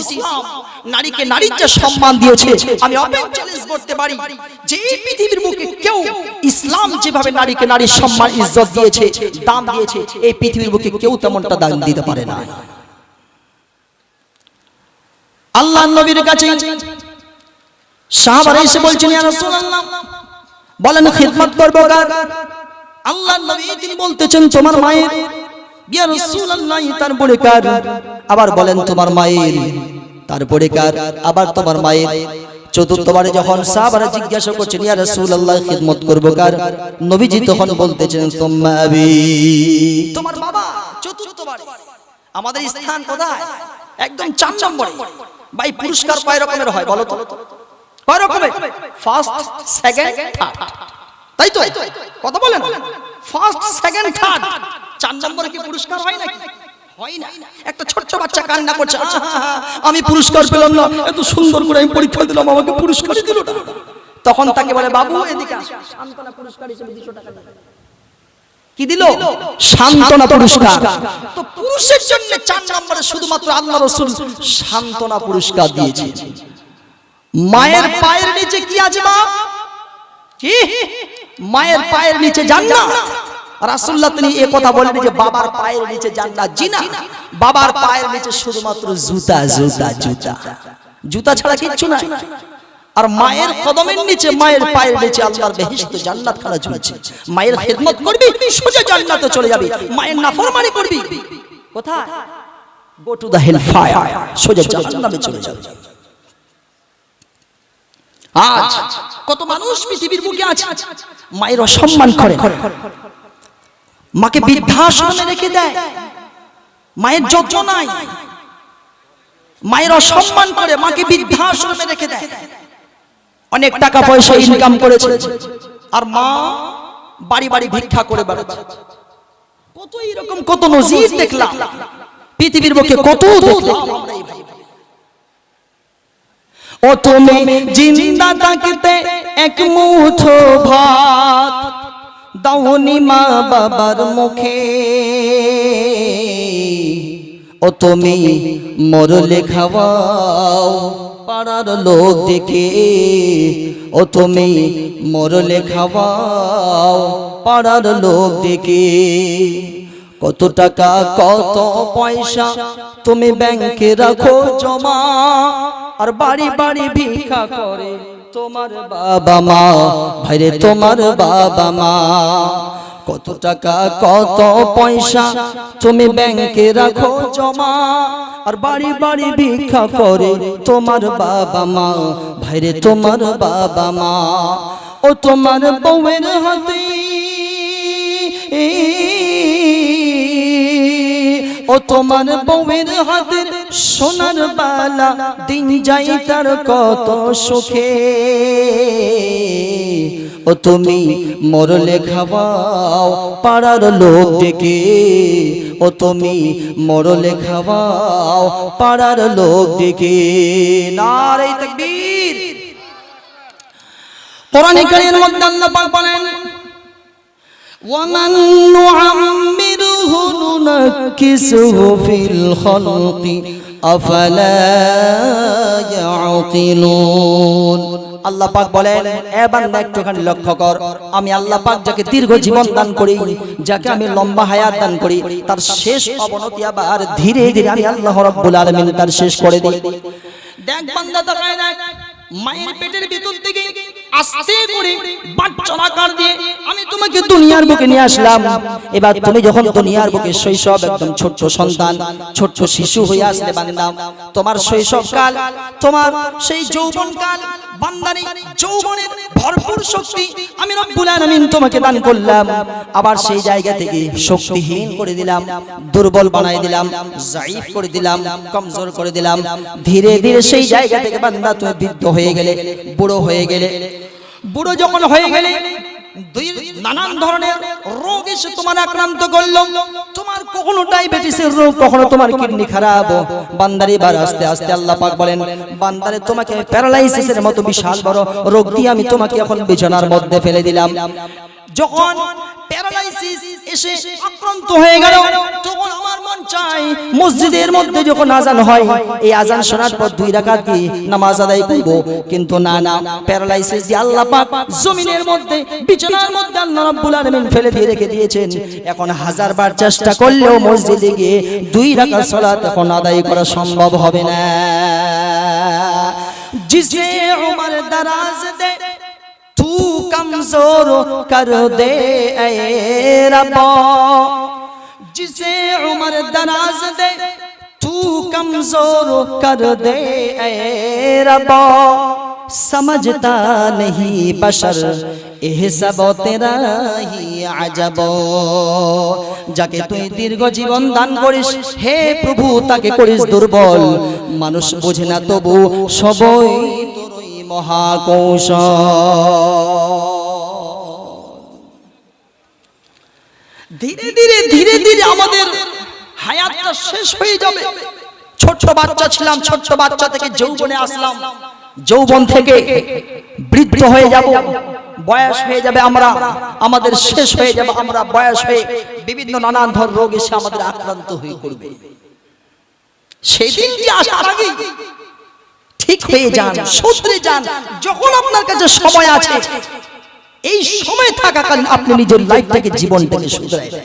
ইসলাম নারীকে নারীর যে সম্মান দিয়েছে, আমি ওপেন চ্যালেঞ্জ করতে পারি যে এই পৃথিবীর বুকে কেউ ইসলাম যেভাবে নারীকে নারীর সম্মান ইজ্জত দিয়েছে, দাম দিয়েছে, এই পৃথিবীর বুকে কেউ তেমনটা দাম দিতে পারে না। আল্লাহর নবীর কাছে সাহাবারা এসে বলছেন, ইয়া রাসূলুল্লাহ, বলেন খিদমত করব কার? আল্লাহর নবী তিনি বলতেছেন তোমার মায়ের। ইয়া রাসূলুল্লাহ, তারপরে কার? আবার বলেন তোমার মায়ের। তারপরে কার? আবার তোমার মায়ের। চতুর্থবারে যখন সাহাবারা জিজ্ঞাসা করছেন, ইয়া রাসূলুল্লাহ, খিদমত করব কার? নবীজি তখন বলতেছেন সুম্মা আবি, তোমার বাবা। চতুর্থবারে। আমাদের স্থান কোথায়? একদম 4 নম্বরে। ভাই পুরস্কার কয় রকমের হয় বলো তো? কয় রকমের? First, second, third. তাই তো? কথা বলেন। First, second, third. 4 নম্বরে কি পুরস্কার হয় নাকি? হয় না। একটা ছোট্ট বাচ্চা কান্না করছে, আমি পুরস্কার পেলাম না, এত সুন্দর করে আমি পরীক্ষা দিলাম, আমাকে পুরস্কারই দিল না। তখন তাকে বলে, বাবু এদিকে আসো, সান্ত্বনা পুরস্কার হিসেবে 200 টাকা দিল। কি দিল? সান্ত্বনা পুরস্কার। তো পুরুষের জন্য 4 নম্বরে শুধুমাত্র আল্লাহ রাসূল সান্ত্বনা পুরস্কার দিয়েছে। মায়ের পায়ের নিচে কি আছে বাপ? কি? মায়ের পায়ের নিচে জান্নাত। রাসূলুল্লাহ তিনি এই কথা বলেন যে বাবার পায়ের নিচে জান্নাত। জি না, বাবার পায়ের নিচে শুধুমাত্র জুতা, জুতা, জুতা, জুতা ছাড়া কিচ্ছু নাই। আর মায়ের কদমের নিচে, মায়ের পায়ের নিচে আল্লাহর বেহেশত জান্নাত খানা ঝুলছে। মায়ের খিদমত করবি, সোজা জান্নাতে চলে যাবি। মায়ের নাফরমানি করবি, কোথায়? Go to the hell fire, সোজা জাহান্নামে চলে যাবে। আজ কত মানুষ পৃথিবীর বুকে আছে মায়ের অসম্মান করে, মাকে বৃদ্ধাশ্রমে রেখে দেয়, মায়ের যত্ন নাই, মায়ের অসম্মান করে মাকে বৃদ্ধাশ্রমে রেখে দেয়। অনেক টাকা পয়সা ইনকাম করেছে আর মা বাড়ি বাড়ি ভিক্ষা করে বেড়াচ্ছে। কত এরকম কত নজির দেখলাম পৃথিবীর বুকে, কত দেখলাম। ও তুমি জিন্দা থাকতে এক মুঠো ভাত দাওনি মা বাবার মুখে, ও তুমি মরলে খাওয়াও পাড়ার লোক দেখে, ও তুমি মরলে খাওয়াও পাড়ার লোক দেখে। কত টাকা কত পয়সা তুমি ব্যাংকে রাখো জমা, আর বাড়ি বাড়ি ভিক্ষা করে তোমার বাবা মা, ভাইরে তোমার বাবা মা। কত টাকা কত পয়সা তুমি ব্যাংকে রাখো জমা, আর বাড়ি বাড়ি ভিক্ষা করে তোমার বাবা মা, ভাইরে তোমার বাবা মা। ও তোমার বউয়ের হাতে, ও তোমার বউয়ের হাতের সোনার বালা দিন যাই তার কত সুখে, ও তুমি মরলে খাওয়াও পাড়ার লোক ডেকে, ও তুমি মরলে খাওয়াও পাড়ার লোক ডেকে। নারে তাকবীর। কোরআনে কারীমের মধ্যে আল্লাহ পাক বলেন, ওয়ামান নুআম্মিরুহু নুনাক্কিসুহু ফিল খালকি আফালা ইয়াকিলুন। আল্লাহ পাক বলেন, এ বান্দা একটুখানি লক্ষ্য কর, আমি আল্লাহ পাক যাকে দীর্ঘ জীবন দান করি, যাকে আমি লম্বা হায়াত দান করি, তার শেষ অবনতি আবার ধীরে ধীরে আমি আল্লাহ রাব্বুল আলামিন তার শেষ করে দিই। দেখ বান্দা, তাকায় দেখ, মায়ের পেটের ভিতর থেকে আস্তে করে বাচ্চার আকার দিয়ে আমি তোমাকে দুনিয়ার বুকে নিয়ে আসলাম। এবার তুমি যখন দুনিয়ার বুকে শৈশব, একদম ছোট্ট সন্তান, ছোট্ট শিশু হয়ে আসলে বান্দা, তোমার শৈশবকাল, তোমার সেই যৌবনকাল, বান্দারে যৌবনের ভরপুর শক্তি আমি রব্বুল আলামিন তোমাকে দান করলাম। আবার সেই জায়গা থেকে শক্তিহীন করে দিলাম, দুর্বল বানাই দিলাম, জাইফ করে দিলাম, কমজোর করে দিলাম। ধীরে ধীরে সেই জায়গা থেকে বান্দা তুমি বৃদ্ধ হয়ে গেলে, বুড়ো হয়ে গেলে। বুড়ো যখন হয়ে গেলে নানান ধরনের রোগ এসে তোমার আক্রান্ত করলো। তোমার কখনো ডায়াবেটিসের রোগ, কখনো তোমার কিডনি খারাপ। বান্দারে বার আস্তে আস্তে আল্লাহ পাক বলেন, বান্দারে তোমাকে প্যারালাইসিসের মতো বিশাল বড় রোগ দিয়ে আমি তোমাকে এখন বিছানার মধ্যে ফেলে দিলাম। যখন প্যারালাইসিস এসে আক্রান্ত হয়ে গেল, তখন আমার মন চাই মসজিদের মধ্যে যখন আজান হয় এই আজান শোনার পর 2 রাকাত কি নামাজ আদায় করব, কিন্তু না না, প্যারালাইসিস দিয়ে আল্লাহ পাক জমিনের মধ্যে বিছানার মধ্যে আল্লাহ রাব্বুল আলামিন ফেলে দিয়ে রেখে দিয়েছেন। এখন হাজারবার চেষ্টা করলেও মসজিদে গিয়ে 2 রাকাত সালাত এখন আদায় করা সম্ভব হবে না। जिसे उमर दराज दे तू कमजोर कर दे ऐ रब्बा, जिसे उमर दराज दे तू कमजोर कर दे ऐ रब्बा, समझता नहीं बशर एह सब तेरा ही अजब, যাকে তুই দীর্ঘ জীবন দান করিস হে প্রভু তাকে করিস দুর্বল, মানুষ বোঝে না তবু সবই তোরই মহাকৌশল। ধীরে ধীরে ধীরে ধীরে আমাদের হায়াতটা শেষ হয়ে যাবে। ছোট্ট বাচ্চা ছিলাম, ছোট্ট বাচ্চা থেকে যৌবনে আসলাম, যৌবন থেকে বৃদ্ধ হয়ে যাব, বয়স হয়ে যাবে, আমরা আমাদের শেষ হয়ে যাবে, আমরা বয়স হয়ে বিভিন্ন নানান ধরনের রোগ এসে আমাদের আক্রান্ত হয়ে পড়বে। সেই দিনটি আসার আগে ঠিক হয়ে যান, শুধরে যান। যখন আপনার কাছে সময় আছে এই সময় থাকাকালীন আপনি নিজের লাইফটাকে জীবনটাকে শুধরাই দেন।